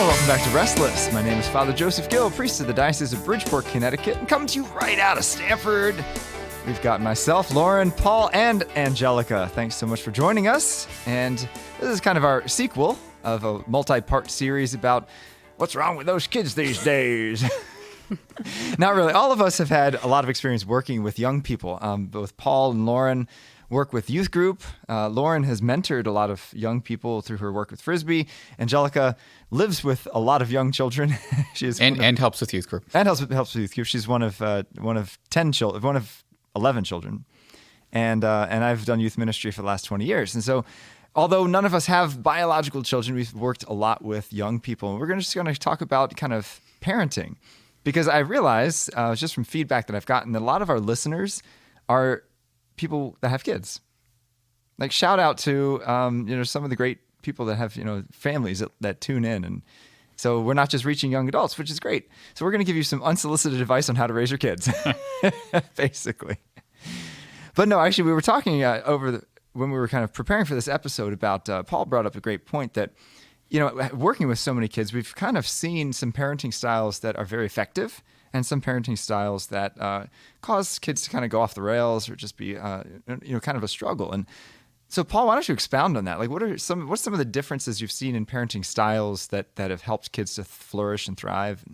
Welcome back to Restless. My name is Father Joseph Gill, priest of the Diocese of Bridgeport, Connecticut, and coming to you right out of Stanford. We've got myself, Lauren, Paul, and Angelica. Thanks so much for joining us. And this is kind of our sequel of a multi-part series about what's wrong with those kids these days. Not really. All of us have had a lot of experience working with young people. Both Paul and Lauren work with youth group. Lauren has mentored a lot of young people through her work with Frisbee. Angelica lives with a lot of young children. She is and helps with youth group. And helps with youth group. She's one of 10 children, one of 11 children, and I've done youth ministry for the last 20 years. And so, although none of us have biological children, we've worked a lot with young people. And we're just going to talk about kind of parenting, because I realize just from feedback that I've gotten that a lot of our listeners are people that have kids. Like, shout out to some of the great people that have families that tune in. And so we're not just reaching young adults, which is great. So we're going to give you some unsolicited advice on how to raise your kids, basically. But no, actually, we were talking when we were kind of preparing for this episode about, Paul brought up a great point that, working with so many kids, we've kind of seen some parenting styles that are very effective and some parenting styles that cause kids to kind of go off the rails or just be, kind of a struggle. And so, Paul, why don't you expound on that? Like, what's some of the differences you've seen in parenting styles that have helped kids to flourish and thrive?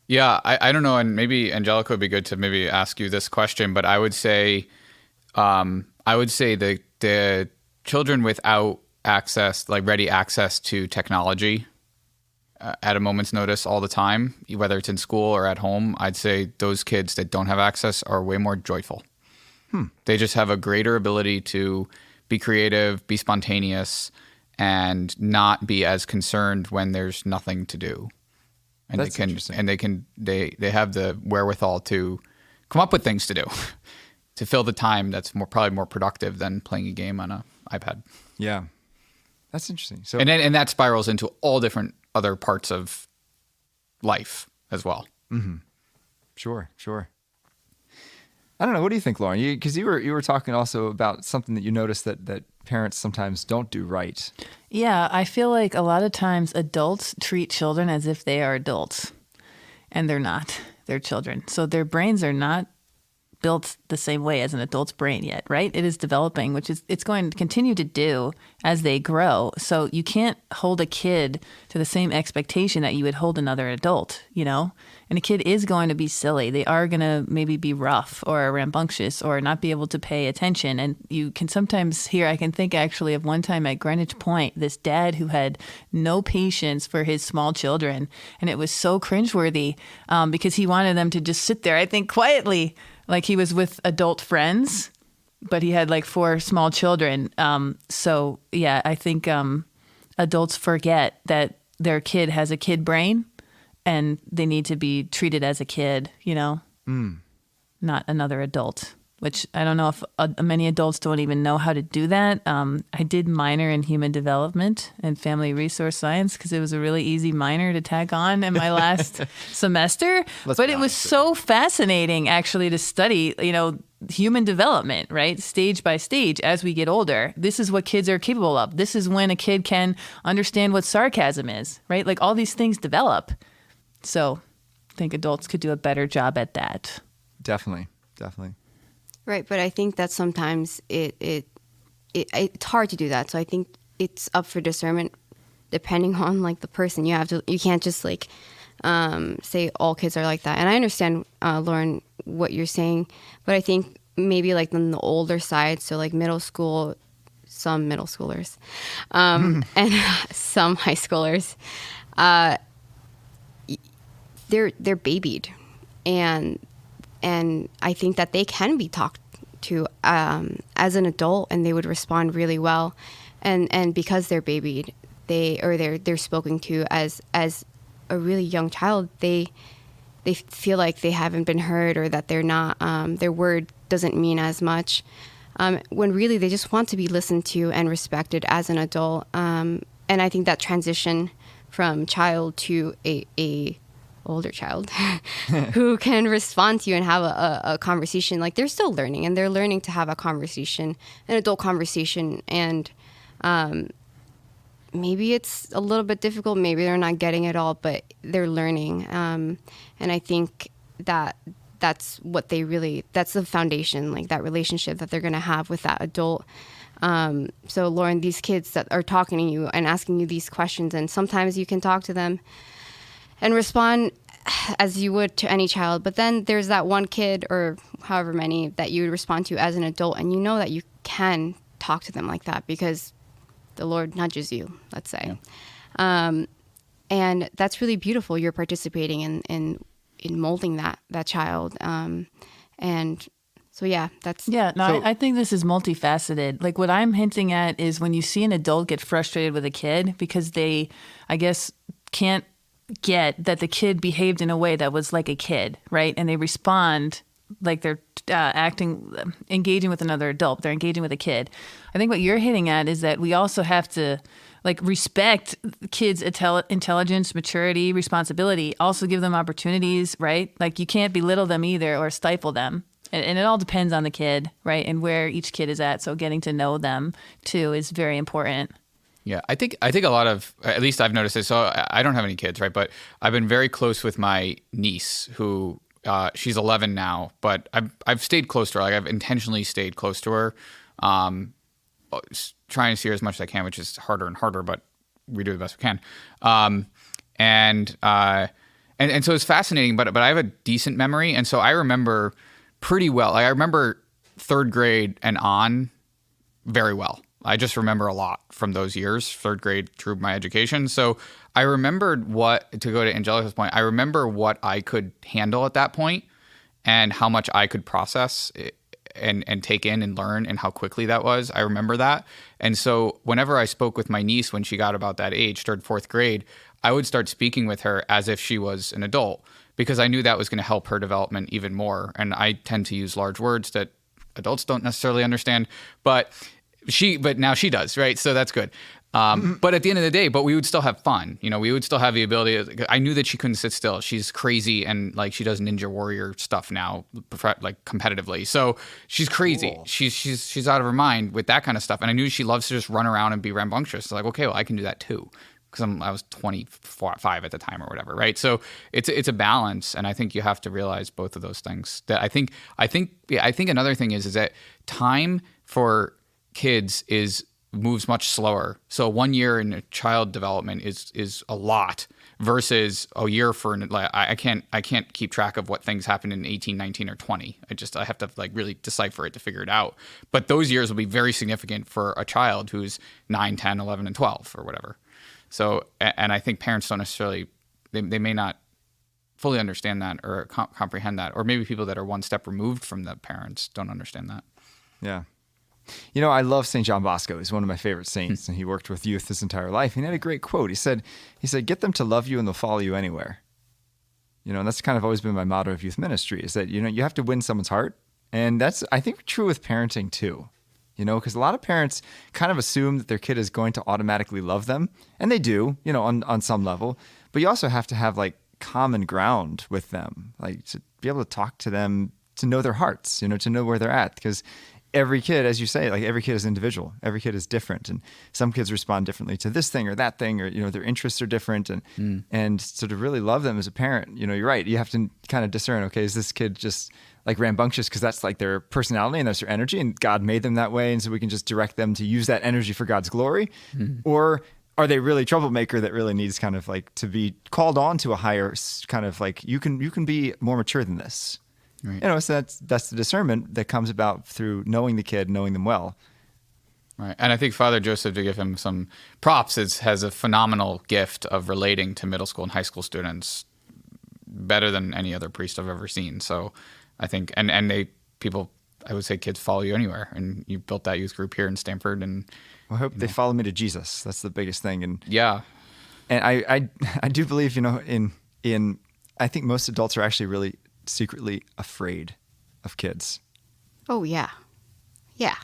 Yeah, I don't know, and maybe Angelica would be good to maybe ask you this question, but I would say the children without access, like ready access to technology at a moment's notice all the time, whether it's in school or at home, I'd say those kids that don't have access are way more joyful. They just have a greater ability to be creative, be spontaneous, and not be as concerned when there's nothing to do. And That's interesting. And they have the wherewithal to come up with things to do to fill the time that's probably more productive than playing a game on an iPad. Yeah, that's interesting. So, and that spirals into all different other parts of life as well. Mm-hmm. Sure. I don't know. What do you think, Lauren? Because you were talking also about something that you noticed that parents sometimes don't do right. Yeah, I feel like a lot of times adults treat children as if they are adults, and they're not. They're children. So their brains are not built the same way as an adult's brain yet, right? It is developing, which is it's going to continue to do as they grow. So you can't hold a kid to the same expectation that you would hold another adult, And a kid is going to be silly. They are going to maybe be rough or rambunctious or not be able to pay attention. And you can sometimes hear, I can think actually of one time at Greenwich Point, this dad who had no patience for his small children. And it was so cringeworthy because he wanted them to just sit there, I think, quietly, like he was with adult friends, but he had like 4 small children. So yeah, I think adults forget that their kid has a kid brain and they need to be treated as a kid, not another adult, which I don't know if many adults don't even know how to do that. I did minor in human development and family resource science because it was a really easy minor to tack on in my last semester. But it was so fascinating actually to study, human development, right? Stage by stage as we get older. This is what kids are capable of. This is when a kid can understand what sarcasm is, right? Like all these things develop. So I think adults could do a better job at that. Definitely. Right, but I think that sometimes it's hard to do that. So I think it's up for discernment depending on like the person. You can't just like say all kids are like that. And I understand, Lauren, what you're saying, but I think maybe like on the older side, so like middle school, some middle schoolers, and some high schoolers, they're babied, and I think that they can be talked to as an adult, and they would respond really well, and because they're babied, they're spoken to as a really young child, they feel like they haven't been heard or that they're not their word doesn't mean as much, when really they just want to be listened to and respected as an adult, and I think that transition from child to a older child who can respond to you and have a conversation. Like, they're still learning, and they're learning to have a conversation, an adult conversation. And maybe it's a little bit difficult, maybe they're not getting it all, but they're learning. And I think that that's what that's the foundation, like that relationship that they're going to have with that adult. So Lauren, these kids that are talking to you and asking you these questions, and sometimes you can talk to them and respond as you would to any child, but then there's that one kid or however many that you would respond to as an adult, and you know that you can talk to them like that because the Lord nudges you, let's say. Yeah. And that's really beautiful. You're participating in molding that child. And so, yeah, that's... Yeah, no, I think this is multifaceted. Like what I'm hinting at is when you see an adult get frustrated with a kid because they, I guess, can't get that the kid behaved in a way that was like a kid, right? And they respond like they're engaging with another adult. They're engaging with a kid. I think what you're hitting at is that we also have to like respect kids' intelligence, maturity, responsibility, also give them opportunities, right? Like you can't belittle them either or stifle them. And it all depends on the kid, right? And where each kid is at. So getting to know them too is very important. Yeah, I think a lot of, at least I've noticed it. So I don't have any kids, right? But I've been very close with my niece who, she's 11 now, but I've stayed close to her. Like I've intentionally stayed close to her, trying to see her as much as I can, which is harder and harder, but we do the best we can. And so it's fascinating, but I have a decent memory. And so I remember pretty well. Like I remember third grade and on very well. I just remember a lot from those years, third grade through my education. So I remembered to go to Angelica's point, I remember what I could handle at that point and how much I could process and take in and learn and how quickly that was. I remember that. And so whenever I spoke with my niece when she got about that age, third, fourth grade, I would start speaking with her as if she was an adult because I knew that was going to help her development even more. And I tend to use large words that adults don't necessarily understand, but now she does, right? So that's good. But at the end of the day, we would still have fun. You know, we would still have the ability. I knew that she couldn't sit still. She's crazy and like she does Ninja Warrior stuff now, like competitively. So she's crazy. Cool. She's out of her mind with that kind of stuff. And I knew she loves to just run around and be rambunctious. So like, okay, well, I can do that too. Because I was 25 at the time or whatever, right? So it's a balance, and I think you have to realize both of those things. That I think another thing is that time for kids moves much slower. So 1 year in a child development is a lot versus a year for I can't keep track of what things happen in 18, 19 or 20. I have to like really decipher it to figure it out. But those years will be very significant for a child who's 9, 10, 11 and 12 or whatever. So and I think parents don't necessarily they may not fully understand that or comprehend that, or maybe people that are one step removed from the parents don't understand that. Yeah. You know, I love St. John Bosco. He's one of my favorite saints, and he worked with youth his entire life. He had a great quote. He said, get them to love you and they'll follow you anywhere. You know, and that's kind of always been my motto of youth ministry is that, you know, you have to win someone's heart. And that's, I think, true with parenting too. You know, because a lot of parents kind of assume that their kid is going to automatically love them. And they do, you know, on some level. But you also have to have like common ground with them, like to be able to talk to them, to know their hearts, you know, to know where they're at. Because every kid, as you say, like every kid is individual. Every kid is different. And some kids respond differently to this thing or that thing, or, you know, their interests are different. And so to really love them as a parent, you know, you're right. You have to kind of discern, okay, is this kid just like rambunctious because that's like their personality and that's their energy and God made them that way. And so we can just direct them to use that energy for God's glory. Or are they really troublemaker that really needs kind of like to be called on to a higher kind of like, you can be more mature than this. Right. You know, so that's the discernment that comes about through knowing the kid, knowing them well. Right. And I think Father Joseph, to give him some props, has a phenomenal gift of relating to middle school and high school students better than any other priest I've ever seen. So I think, and I would say kids follow you anywhere. And you built that youth group here in Stanford. And I hope they follow me to Jesus. That's the biggest thing. And yeah. And I do believe, you know, in I think most adults are actually really secretly afraid of kids. Oh, yeah. Yeah.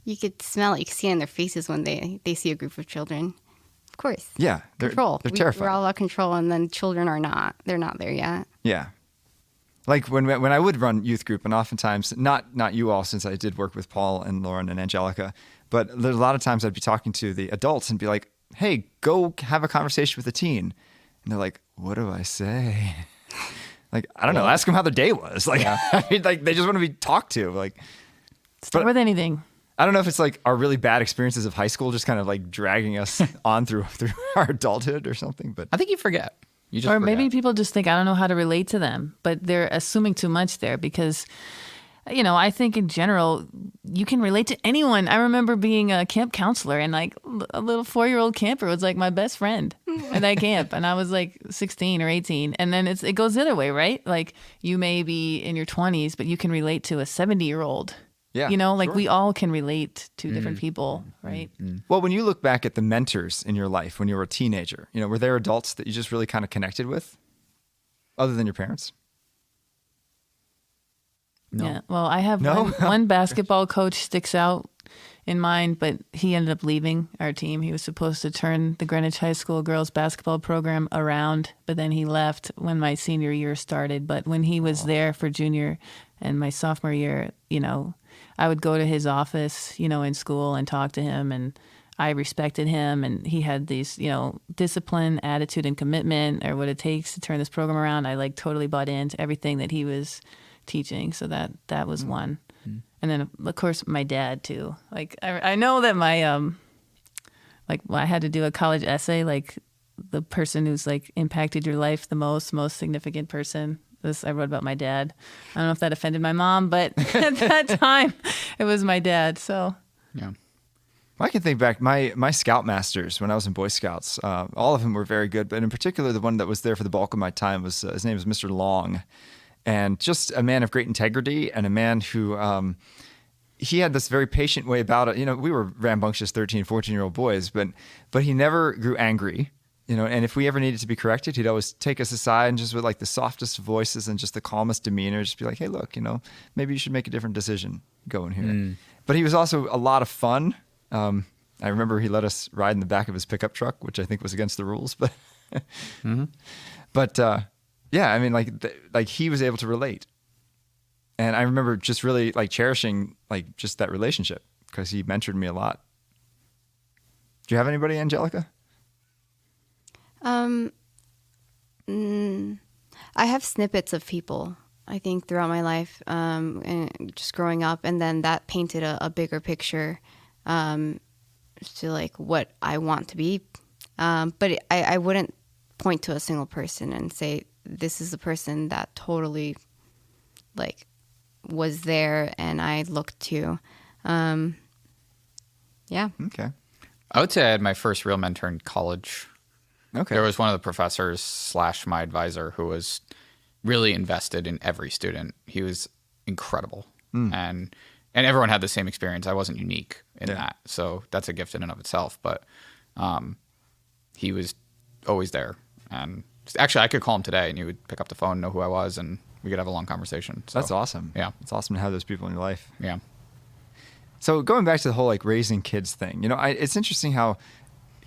You could smell it. You could see it in their faces when they see a group of children. Of course. Yeah. Control. They're terrified. We're all about control, and then children are not. They're not there yet. Yeah. Like when I would run youth group, and oftentimes, not you all, since I did work with Paul and Lauren and Angelica, but there's a lot of times I'd be talking to the adults and be like, hey, go have a conversation with a teen. And they're like, what do I say? Like, I don't know. Ask them how their day was. Like, I mean, like they just want to be talked to. Like, Start with anything. I don't know if it's like our really bad experiences of high school just kind of like dragging us on through our adulthood or something. But I think you forget. You just Or forget. maybe people just think, I don't know how to relate to them, but they're assuming too much there because, you know, I think in general, you can relate to anyone. I remember being a camp counselor and like a little 4-year-old camper was like my best friend at that camp. And I was like 16 or 18. And then it goes the other way, right? Like you may be in your 20s, but you can relate to a 70-year-old. yeah, You know, like sure. we all can relate to different people, right? Well, when you look back at the mentors in your life when you were a teenager, you know, were there adults that you just really kind of connected with other than your parents? No. Yeah. Well, I have No? one basketball coach sticks out in mind, but he ended up leaving our team. He was supposed to turn the Greenwich High School girls basketball program around, but then he left when my senior year started. But when he was there for junior and my sophomore year, you know, I would go to his office, you know, in school and talk to him, and I respected him, and he had these, you know, discipline, attitude, and commitment, or what it takes to turn this program around. I like totally bought into everything that he was teaching, so that was one. And then of course my dad too. Like I know that my like when I had to do a college essay, like the person who's like impacted your life the most significant person. I wrote about my dad. I don't know if that offended my mom, but at that time it was my dad. So Yeah. I can think back, my scoutmasters when I was in Boy Scouts, all of them were very good, but in particular, the one that was there for the bulk of my time was, his name was Mr. Long, and just a man of great integrity and a man who, he had this very patient way about it. You know, we were rambunctious 13, 14-year-old boys, but he never grew angry, you know, and if we ever needed to be corrected, he'd always take us aside and just with like the softest voices and just the calmest demeanor, just be like, hey, look, you know, maybe you should make a different decision going here. But he was also a lot of fun. I remember he let us ride in the back of his pickup truck, which I think was against the rules, but, but, yeah, I mean, like he was able to relate. And I remember just really like cherishing like just that relationship because he mentored me a lot. Do you have anybody, Angelica? I have snippets of people, I think, throughout my life, and just growing up, and then that painted a bigger picture to like what I want to be. But I wouldn't point to a single person and say this is the person that totally like was there and I looked to. Yeah. Okay. I would say I had my first real mentor in college. Okay. There was one of the professors / my advisor who was really invested in every student. He was incredible. And everyone had the same experience. I wasn't unique in that. So that's a gift in and of itself. But he was always there. And actually, I could call him today and he would pick up the phone, know who I was, and we could have a long conversation. So, That's awesome. Yeah. It's awesome to have those people in your life. Yeah. So going back to the whole like raising kids thing, you know, it's interesting how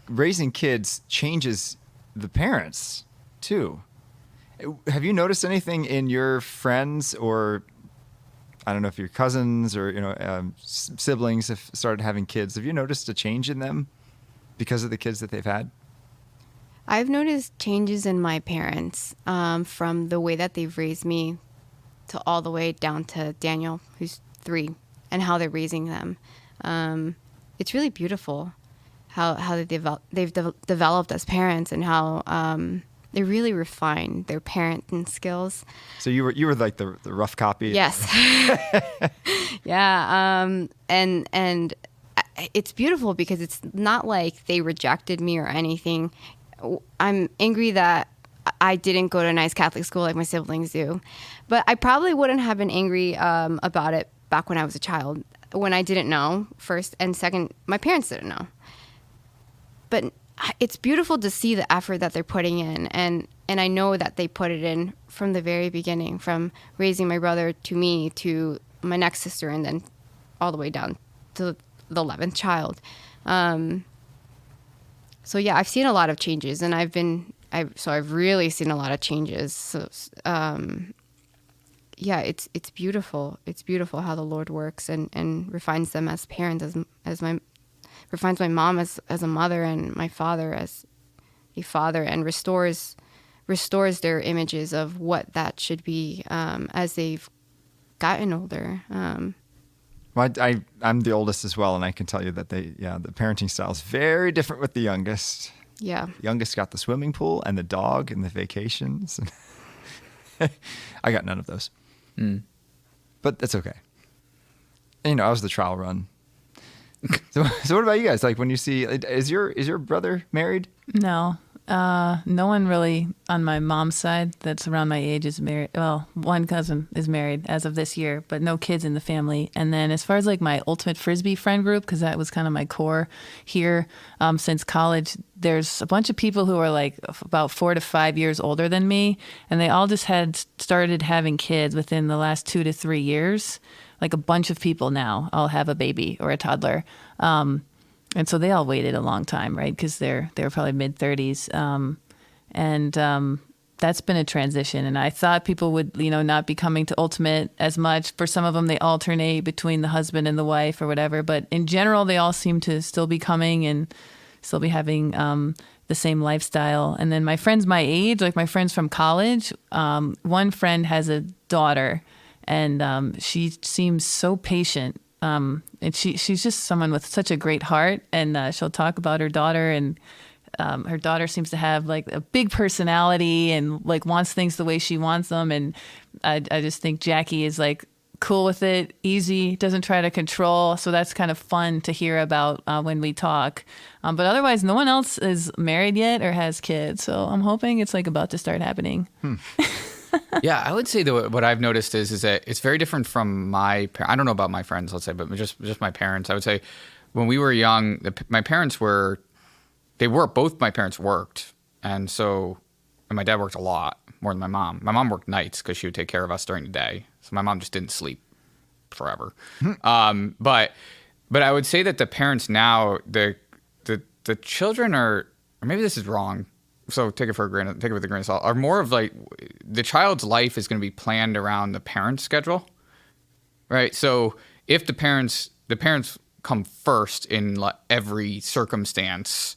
raising kids changes the parents too. Have you noticed anything in your friends or I don't know if your cousins or, you know, siblings have started having kids? Have you noticed a change in them because of the kids that they've had? I've noticed changes in my parents from the way that they've raised me to all the way down to Daniel, who's 3, and how they're raising them. It's really beautiful how they've developed as parents and how they really refined their parenting skills. So you were like the rough copy. Yes. Yeah. And it's beautiful because it's not like they rejected me or anything. I'm angry that I didn't go to a nice Catholic school like my siblings do, but I probably wouldn't have been angry about it back when I was a child, when I didn't know, first, and second, my parents didn't know. But it's beautiful to see the effort that they're putting in, and I know that they put it in from the very beginning, from raising my brother to me to my next sister, and then all the way down to the 11th child. So yeah, I've seen a lot of changes, and I've really seen a lot of changes. So yeah, it's beautiful. It's beautiful how the Lord works and refines them as parents, as my refines my mom as a mother and my father as a father, and restores their images of what that should be as they've gotten older. Well, I'm the oldest as well, and I can tell you that the parenting style is very different with the youngest. Yeah. The youngest got the swimming pool and the dog and the vacations. I got none of those. But that's okay. And, I was the trial run. So what about you guys? Like, when you see, is your brother married? No. No one really on my mom's side that's around my age is married. Well, one cousin is married as of this year, but no kids in the family. And then as far as like my ultimate Frisbee friend group, because that was kind of my core here since college, there's a bunch of people who are like about 4 to 5 years older than me. And they all just had started having kids within the last 2 to 3 years. Like a bunch of people now all have a baby or a toddler. And so they all waited a long time, right? Because they were probably mid-30s. That's been a transition. And I thought people would, not be coming to Ultimate as much. For some of them, they alternate between the husband and the wife or whatever. But in general, they all seem to still be coming and still be having the same lifestyle. And then my friends my age, like my friends from college, one friend has a daughter, and she seems so patient. And she's just someone with such a great heart, and she'll talk about her daughter, and her daughter seems to have like a big personality and like wants things the way she wants them. And I just think Jackie is like cool with it, easy, doesn't try to control. So that's kind of fun to hear about when we talk. But otherwise, no one else is married yet or has kids. So I'm hoping it's like about to start happening. Yeah, I would say that what I've noticed is that it's very different from my parents. I don't know about my friends, let's say, but just my parents. I would say when we were young, my parents both my parents worked. And my dad worked a lot more than my mom. My mom worked nights because she would take care of us during the day. So my mom just didn't sleep forever. But I would say that the parents now, the children are, or maybe this is wrong, so take it with a grain of salt, are more of like the child's life is going to be planned around the parent's schedule, right? So if the parents come first in every circumstance.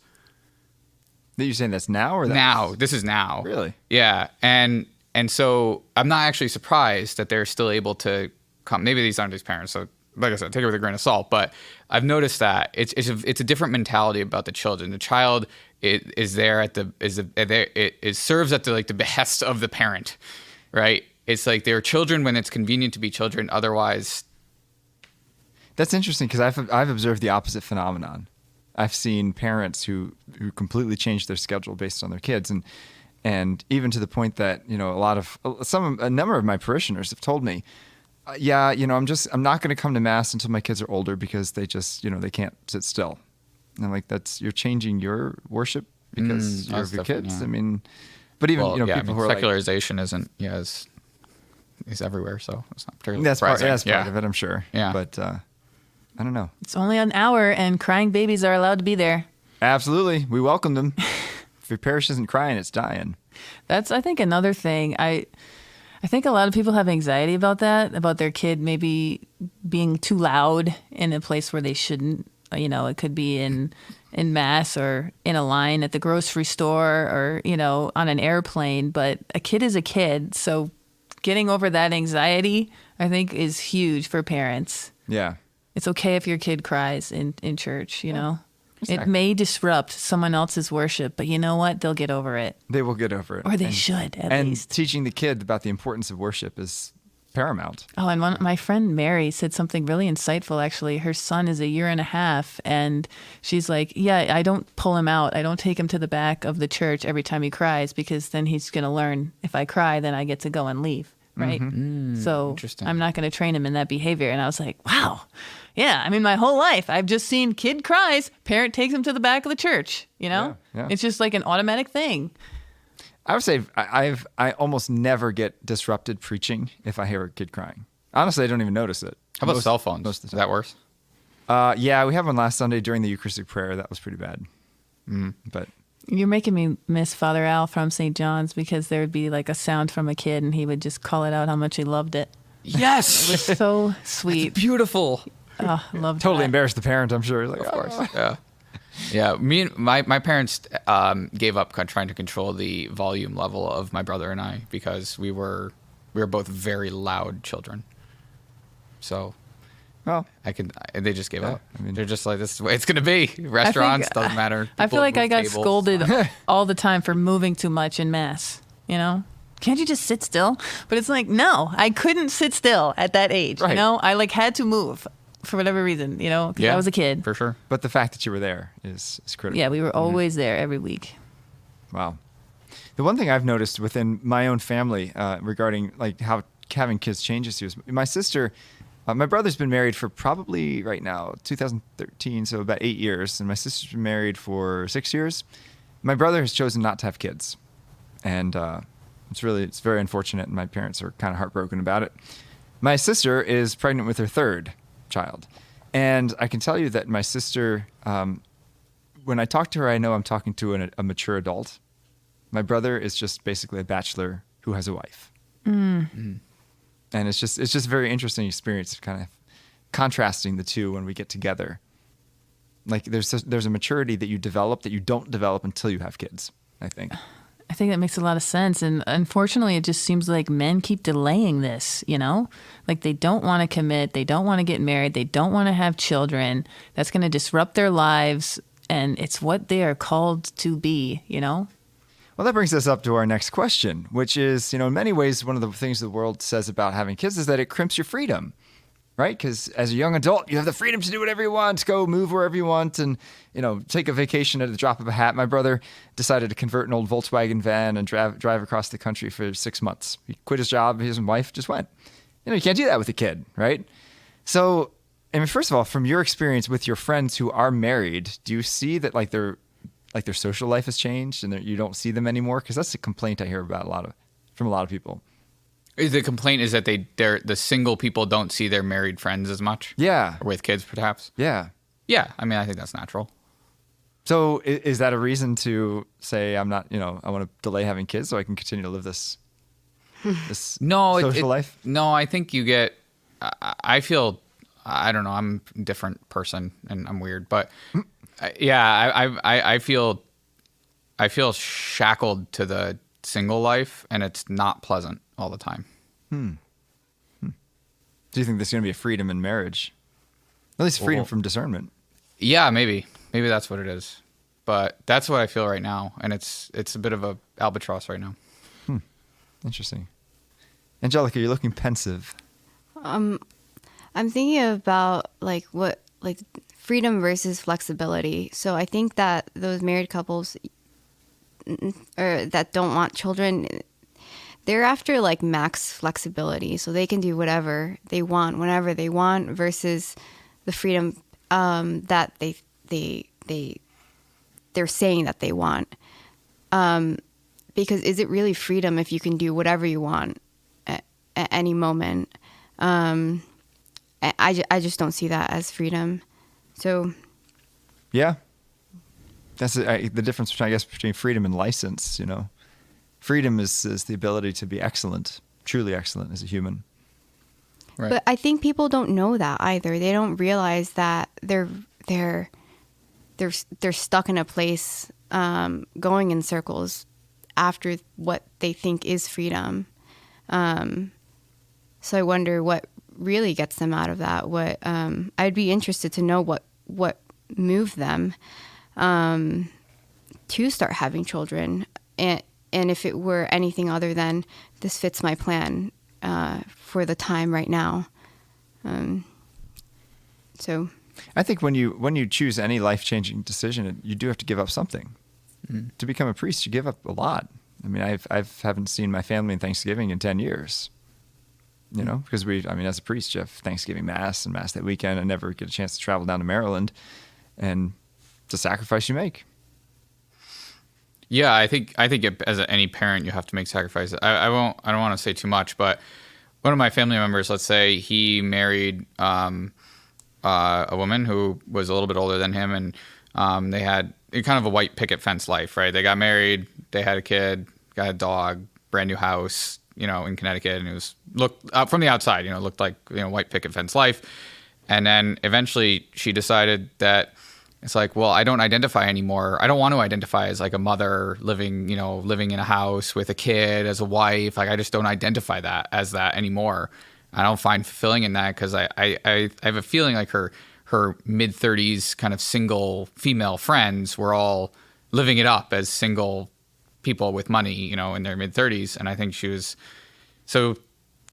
That you're saying that's now or now? This is now. Really? Yeah, and so I'm not actually surprised that they're still able to come. Maybe these aren't these parents, so like I said, take it with a grain of salt. But I've noticed that it's a different mentality about the children. The child is there it serves at the behest of the parent, right? It's like they're children when it's convenient to be children. Otherwise, that's interesting because I've observed the opposite phenomenon. I've seen parents who completely change their schedule based on their kids, and even to the point that a number of my parishioners have told me, I'm not going to come to mass until my kids are older because they just they can't sit still. And I'm like, you're changing your worship because you have your kids. Yeah. I mean, but even people who are secularization isn't is everywhere, so it's not particularly that's surprising. That's part of it, I'm sure. Yeah, but I don't know. It's only an hour, and crying babies are allowed to be there. Absolutely, we welcome them. If your parish isn't crying, it's dying. That's, I think, another thing. I think a lot of people have anxiety about that, about their kid maybe being too loud in a place where they shouldn't. It could be in mass or in a line at the grocery store or, on an airplane. But a kid is a kid. So getting over that anxiety, I think, is huge for parents. Yeah. It's okay if your kid cries in church, Exactly. It may disrupt someone else's worship, but you know what? They'll get over it. They will get over it. Or they should, at least. And teaching the kid about the importance of worship is paramount. Oh, and my friend Mary said something really insightful, actually. Her son is 1.5 years, and she's like, I don't pull him out. I don't take him to the back of the church every time he cries, because then he's going to learn, if I cry, then I get to go and leave, right? So I'm not going to train him in that behavior. And I was like, wow. Yeah, I mean, my whole life, I've just seen kid cries, parent takes him to the back of the church, Yeah. It's just like an automatic thing. I would say I almost never get disrupted preaching if I hear a kid crying. Honestly, I don't even notice it. How about cell phones? Most of the Is time. that worse? Yeah, we had one last Sunday during the Eucharistic prayer. That was pretty bad. But You're making me miss Father Al from St. John's, because there would be like a sound from a kid and he would just call it out how much he loved it. Yes. It was so sweet. Beautiful. Oh, love Totally that. embarrassed the parent, I'm sure. Like, Of course. Yeah. Yeah. Me and my parents gave up trying to control the volume level of my brother and I because we were both very loud children. So well, they just gave up. I mean- they're just like, this is the way it's going to be. Restaurants, doesn't matter. I People feel like I move got tables. scolded all the time for moving too much in mass. You know, can't you just sit still? But it's like, no, I couldn't sit still at that age. Right. You know, I like had to move for whatever reason. You know, because I was a kid. For sure. but the fact that you were there is critical. Yeah, we were always there every week. Wow. The one thing I've noticed within my own family regarding like how having kids changes you is my sister, my brother's been married for probably right now 2013, so about 8 years, and my sister's been married for 6 years. My brother has chosen not to have kids, and it's very unfortunate, and my parents are kind of heartbroken about it. My sister is pregnant with her third child, and I can tell you that my sister, when I talk to her, I know I'm talking to a mature adult. My brother is just basically a bachelor who has a wife. And it's just a very interesting experience of kind of contrasting the two when we get together. Like there's a maturity that you develop that you don't develop until you have kids, I think. I think that makes a lot of sense. And unfortunately, it just seems like men keep delaying this, you know? Like they don't want to commit. They don't want to get married. They don't want to have children. That's going to disrupt their lives. And it's what they are called to be, you know? Well, that brings us up to our next question, which is, in many ways, one of the things the world says about having kids is that it crimps your freedom, right? Because as a young adult, you have the freedom to do whatever you want, go move wherever you want, and, take a vacation at the drop of a hat. My brother decided to convert an old Volkswagen van and drive across the country for 6 months. He quit his job. His wife just went. You can't do that with a kid, right? So, I mean, first of all, from your experience with your friends who are married, do you see that their social life has changed and that you don't see them anymore? Because that's a complaint I hear about from a lot of people. The complaint is that the single people don't see their married friends as much. Yeah. Or with kids, perhaps. Yeah. Yeah. I mean, I think that's natural. So is that a reason to say I'm not, I want to delay having kids so I can continue to live this social life? No, I think you get. I feel. I don't know. I'm a different person and I'm weird, but yeah, I feel shackled to the single life, and it's not pleasant all the time. Do you think there's going to be a freedom in marriage? At least freedom from discernment. Yeah, maybe that's what it is, but that's what I feel right now, and it's a bit of a albatross right now. Interesting. Angelica, you're looking pensive. I'm thinking about freedom versus flexibility. So I think that those married couples or that don't want children, they're after max flexibility, so they can do whatever they want whenever they want, versus the freedom that they're saying that they want. Because is it really freedom if you can do whatever you want at any moment? I just don't see that as freedom. So, Yeah, that's the difference between freedom and license. Freedom is the ability to be excellent, truly excellent as a human. Right. But I think people don't know that either. They don't realize that they're stuck in a place, going in circles after what they think is freedom. So I wonder what really gets them out of that. What I'd be interested to know what moved them to start having children, and if it were anything other than this fits my plan for the time right now. So I think when you choose any life-changing decision, you do have to give up something. To become a priest, you give up a lot. I mean, I haven't seen my family in Thanksgiving in 10 years. Because as a priest, you have Thanksgiving Mass and Mass that weekend, and never get a chance to travel down to Maryland, and it's a sacrifice you make. Yeah, I think as any parent, you have to make sacrifices. I don't want to say too much, but one of my family members, let's say, he married a woman who was a little bit older than him, and they had kind of a white picket fence life, right? They got married, they had a kid, got a dog, brand new house, in Connecticut, and it looked from the outside, looked like white picket fence life. And then eventually she decided that it's like, well, I don't identify anymore. I don't want to identify as like a mother living in a house with a kid, as a wife. Like, I just don't identify that as that anymore. I don't find fulfilling in that because I have a feeling like her mid-30s kind of single female friends were all living it up as single people with money, in their mid-30s. And I think she was, so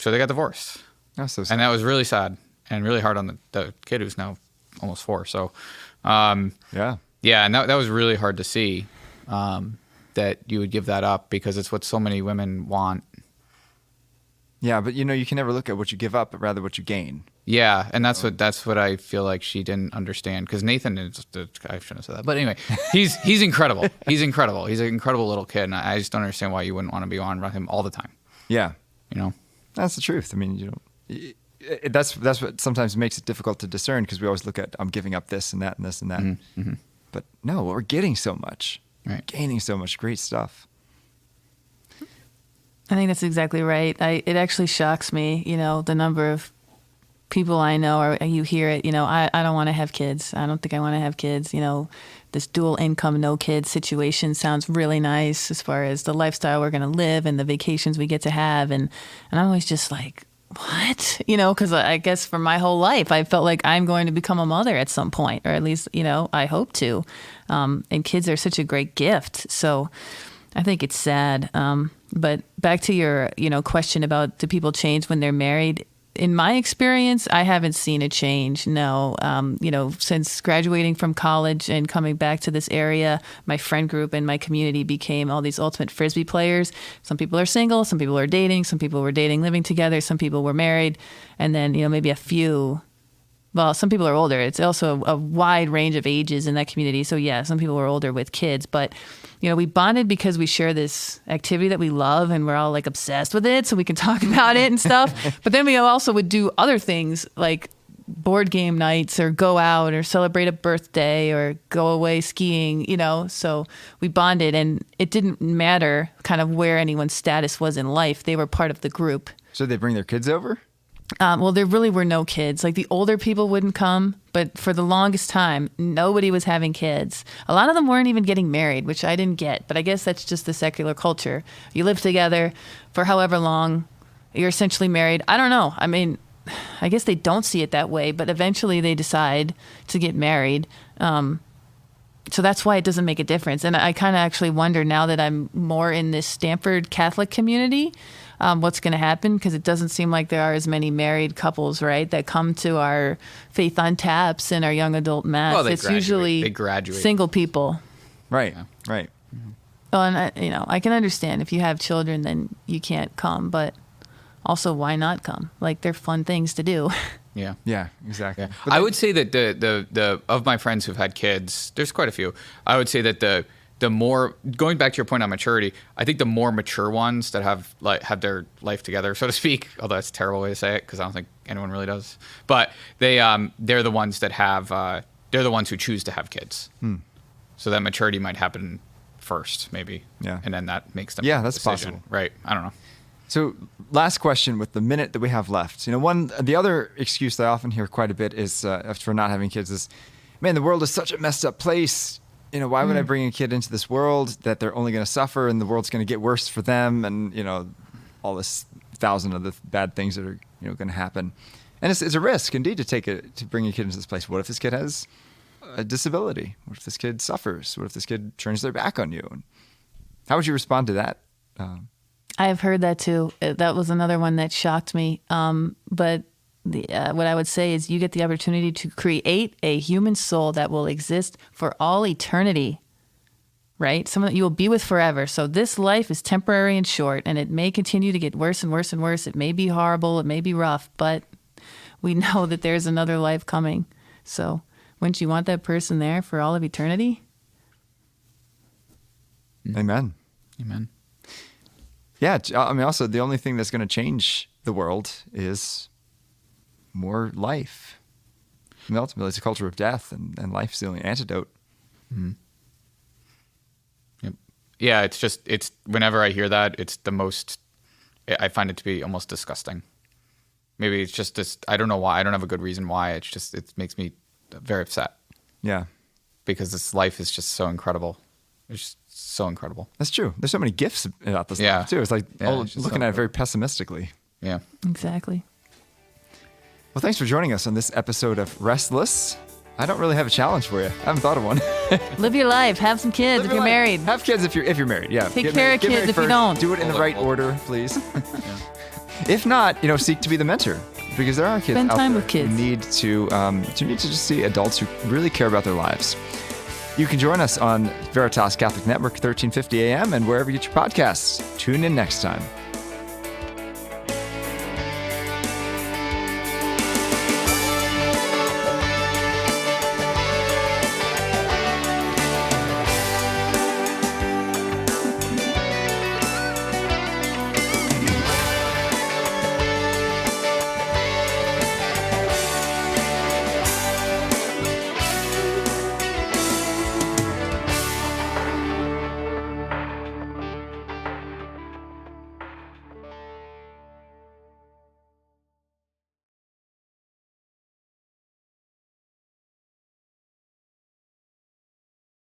they got divorced. Oh, so sad. And that was really sad and really hard on the kid who's now almost 4. So, and that was really hard to see, that you would give that up because it's what so many women want. Yeah, but you can never look at what you give up, but rather what you gain. Yeah, and that's what I feel like she didn't understand, because Nathan is, I shouldn't have said that, but anyway, he's incredible. He's incredible. He's an incredible little kid, and I just don't understand why you wouldn't want to be on him all the time. Yeah, that's the truth. I mean, that's what sometimes makes it difficult to discern, because we always look at, I'm giving up this and that and this and that, mm-hmm. But no, we're getting so much, right? Gaining so much great stuff. I think that's exactly right. It actually shocks me, the number of people I know, or you hear it, I don't want to have kids. I don't think I want to have kids. This dual income, no kids situation sounds really nice as far as the lifestyle we're going to live and the vacations we get to have. And I'm always just like, what? Because I guess for my whole life, I felt like I'm going to become a mother at some point, or at least, I hope to. And kids are such a great gift. So I think it's sad. But back to your, question about do people change when they're married? In my experience, I haven't seen a change. No, since graduating from college and coming back to this area, my friend group and my community became all these ultimate Frisbee players. Some people are single, some people are dating, some people were dating, living together, some people were married, and then, maybe a few. Well, some people are older. It's also a wide range of ages in that community. So yeah, some people are older with kids, but we bonded because we share this activity that we love and we're all like obsessed with it. So we can talk about it and stuff. But then we also would do other things like board game nights or go out or celebrate a birthday or go away skiing, so we bonded, and it didn't matter kind of where anyone's status was in life. They were part of the group. So they bring their kids over? Well, there really were no kids. Like, the older people wouldn't come, but for the longest time, nobody was having kids. A lot of them weren't even getting married, which I didn't get, but I guess that's just the secular culture. You live together for however long, you're essentially married. I don't know. I mean, I guess they don't see it that way, but eventually they decide to get married. So that's why it doesn't make a difference. And I kind of actually wonder, now that I'm more in this Stanford Catholic community, what's going to happen, because it doesn't seem like there are as many married couples, right, that come to our Faith on Taps and our young adult mass. Well, it's usually single people. Right, right. Well, and I can understand if you have children, then you can't come, but also, why not come? Like, they're fun things to do. Yeah, exactly. Yeah. I would say that the of my friends who've had kids, there's quite a few. I would say that the more, going back to your point on maturity, I think the more mature ones that have their life together, so to speak, although that's a terrible way to say it because I don't think anyone really does, but they're the ones that have they're the ones who choose to have kids. So that maturity might happen first, maybe. Yeah. And then that makes them that's decision. possible. Right. I don't know. So last question with the minute that we have left. The other excuse that I often hear quite a bit is for not having kids is, man, the world is such a messed up place. Why would I bring a kid into this world that they're only going to suffer and the world's going to get worse for them, and all this 1,000 of the bad things that are going to happen. And it's a risk indeed to bring a kid into this place. What if this kid has a disability? What if this kid suffers? What if this kid turns their back on you? And how would you respond to that? I have heard that too. That was another one that shocked me. But what I would say is, you get the opportunity to create a human soul that will exist for all eternity, right? Someone that you will be with forever. So this life is temporary and short, and it may continue to get worse and worse and worse. It may be horrible. It may be rough, but we know that there's another life coming. So wouldn't you want that person there for all of eternity? Amen. Amen. Yeah, I mean, also, the only thing that's going to change the world is more life. I mean, ultimately, it's a culture of death, and life's the only antidote. Mm-hmm. Yep. Yeah, it's whenever I hear that, it's the most, I find it to be almost disgusting. Maybe it's just this. I don't know why. I don't have a good reason why. It's just it makes me very upset Yeah. because this life is just so incredible. It's just so incredible. That's true. There's so many gifts about this Yeah. life too. It's like Yeah, it's just looking so at it very pessimistically. Yeah. Exactly. Well, thanks for joining us on this episode of Restless. I don't really have a challenge for you. I haven't thought of one. Live your life. Have some kids if you're married. Have kids if you're married. Yeah. Take care of kids if you don't. Do it in the right order, please. If not, seek to be the mentor, because there are kids Spend out time there with kids. who need to just see adults who really care about their lives. You can join us on Veritas Catholic Network, 1350 AM, and wherever you get your podcasts. Tune in next time.